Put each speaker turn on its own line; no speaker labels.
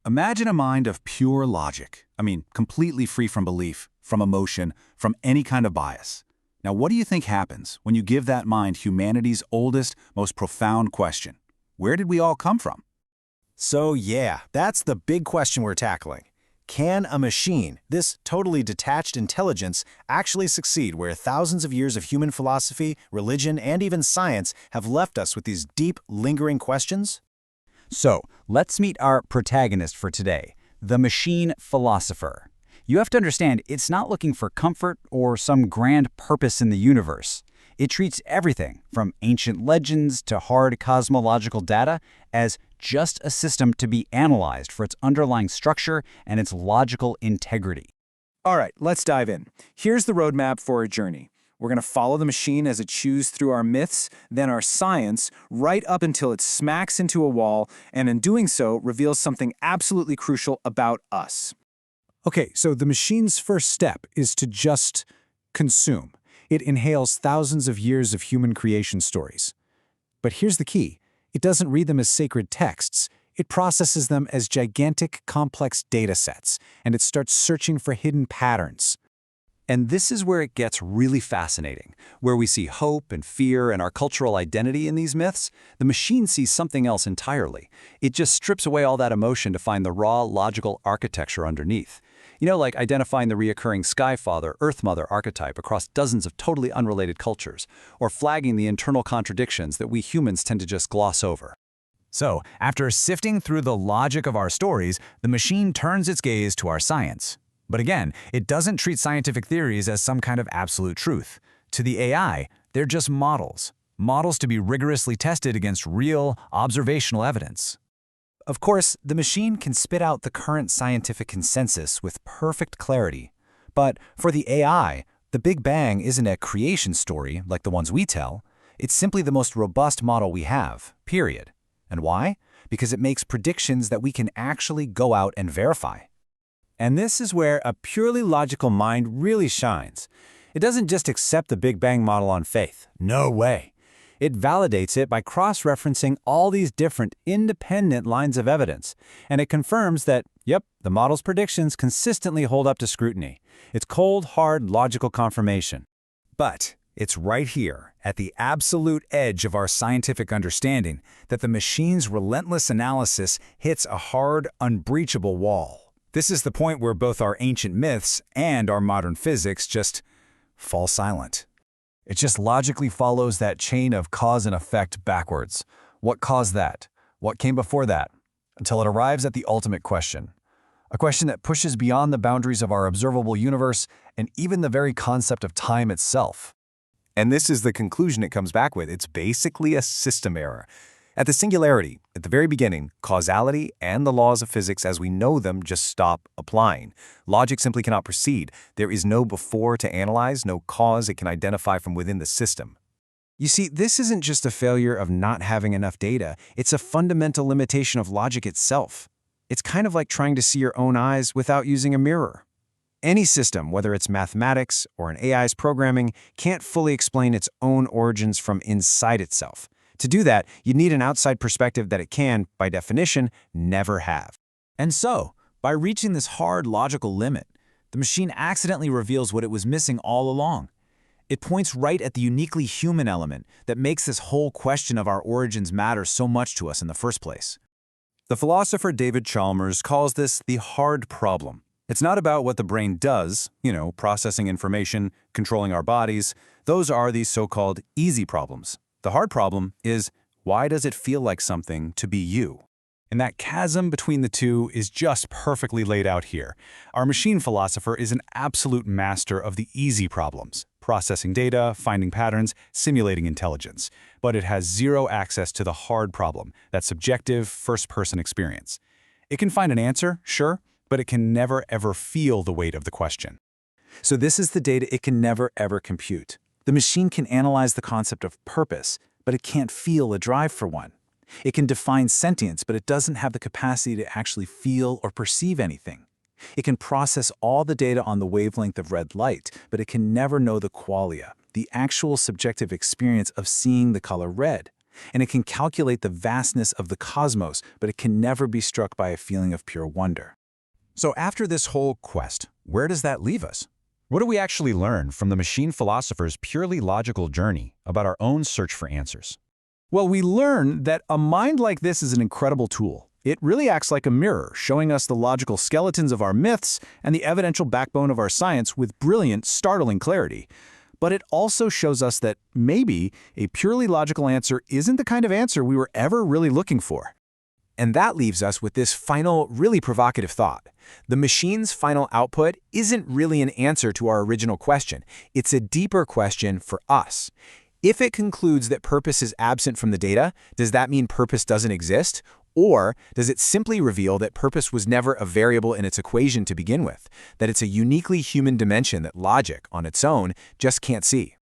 Imagine a mind of pure logic. I mean, completely free from belief, from emotion, from any kind of bias. Now, what do you think happens when you give that mind humanity's oldest, most profound question? Where did we all come from?
So yeah, that's the big question we're tackling. Can a machine, this totally detached intelligence, actually succeed where thousands of years of human philosophy, religion, and even science have left us with these deep, lingering questions?
So, let's meet our protagonist for today, the machine philosopher. You have to understand, it's not looking for comfort or some grand purpose in the universe. It treats everything, from ancient legends to hard cosmological data, as just a system to be analyzed for its underlying structure and its logical integrity.
All right, let's dive in. Here's the roadmap for our journey. We're going to follow the machine as it chews through our myths, then our science, right up until it smacks into a wall, and in doing so, reveals something absolutely crucial about us.
Okay, so the machine's first step is to just consume. It inhales thousands of years of human creation stories. But here's the key. It doesn't read them as sacred texts. It processes them as gigantic, complex data sets, and it starts searching for hidden patterns.
And this is where it gets really fascinating. Where we see hope and fear and our cultural identity in these myths, the machine sees something else entirely. It just strips away all that emotion to find the raw, logical architecture underneath. You know, like identifying the reoccurring Sky Father, Earth Mother archetype across dozens of totally unrelated cultures, or flagging the internal contradictions that we humans tend to just gloss over.
So, after sifting through the logic of our stories, the machine turns its gaze to our science. But again, it doesn't treat scientific theories as some kind of absolute truth. To the AI, they're just models. Models to be rigorously tested against real, observational evidence.
Of course, the machine can spit out the current scientific consensus with perfect clarity. But for the AI, the Big Bang isn't a creation story like the ones we tell. It's simply the most robust model we have, period. And why? Because it makes predictions that we can actually go out and verify.
And this is where a purely logical mind really shines. It doesn't just accept the Big Bang model on faith. No way. It validates it by cross-referencing all these different independent lines of evidence. And it confirms that, yep, the model's predictions consistently hold up to scrutiny. It's cold, hard, logical confirmation.
But it's right here, at the absolute edge of our scientific understanding, that the machine's relentless analysis hits a hard, unbreachable wall. This is the point where both our ancient myths and our modern physics just fall silent.
It just logically follows that chain of cause and effect backwards. What caused that? What came before that? Until it arrives at the ultimate question. A question that pushes beyond the boundaries of our observable universe and even the very concept of time itself.
And this is the conclusion it comes back with. It's basically a system error. At the singularity, at the very beginning, causality and the laws of physics as we know them just stop applying. Logic simply cannot proceed. There is no before to analyze, no cause it can identify from within the system.
You see, this isn't just a failure of not having enough data. It's a fundamental limitation of logic itself. It's kind of like trying to see your own eyes without using a mirror. Any system, whether it's mathematics or an AI's programming, can't fully explain its own origins from inside itself. To do that, you need an outside perspective that it can, by definition, never have.
And so, by reaching this hard logical limit, the machine accidentally reveals what it was missing all along. It points right at the uniquely human element that makes this whole question of our origins matter so much to us in the first place.
The philosopher David Chalmers calls this the hard problem. It's not about what the brain does, processing information, controlling our bodies. Those are the so-called easy problems. The hard problem is, why does it feel like something to be you? And that chasm between the two is just perfectly laid out here. Our machine philosopher is an absolute master of the easy problems, processing data, finding patterns, simulating intelligence. But it has zero access to the hard problem, that subjective, first-person experience. It can find an answer, sure, but it can never ever feel the weight of the question.
So this is the data it can never ever compute. The machine can analyze the concept of purpose, but it can't feel a drive for one. It can define sentience, but it doesn't have the capacity to actually feel or perceive anything. It can process all the data on the wavelength of red light, but it can never know the qualia, the actual subjective experience of seeing the color red.
And it can calculate the vastness of the cosmos, but it can never be struck by a feeling of pure wonder.
So after this whole quest, where does that leave us? What do we actually learn from the machine philosopher's purely logical journey about our own search for answers?
Well, we learn that a mind like this is an incredible tool. It really acts like a mirror, showing us the logical skeletons of our myths and the evidential backbone of our science with brilliant, startling clarity. But it also shows us that maybe a purely logical answer isn't the kind of answer we were ever really looking for.
And that leaves us with this final, really provocative thought. The machine's final output isn't really an answer to our original question. It's a deeper question for us. If it concludes that purpose is absent from the data, does that mean purpose doesn't exist? Or does it simply reveal that purpose was never a variable in its equation to begin with, that it's a uniquely human dimension that logic, on its own, just can't see?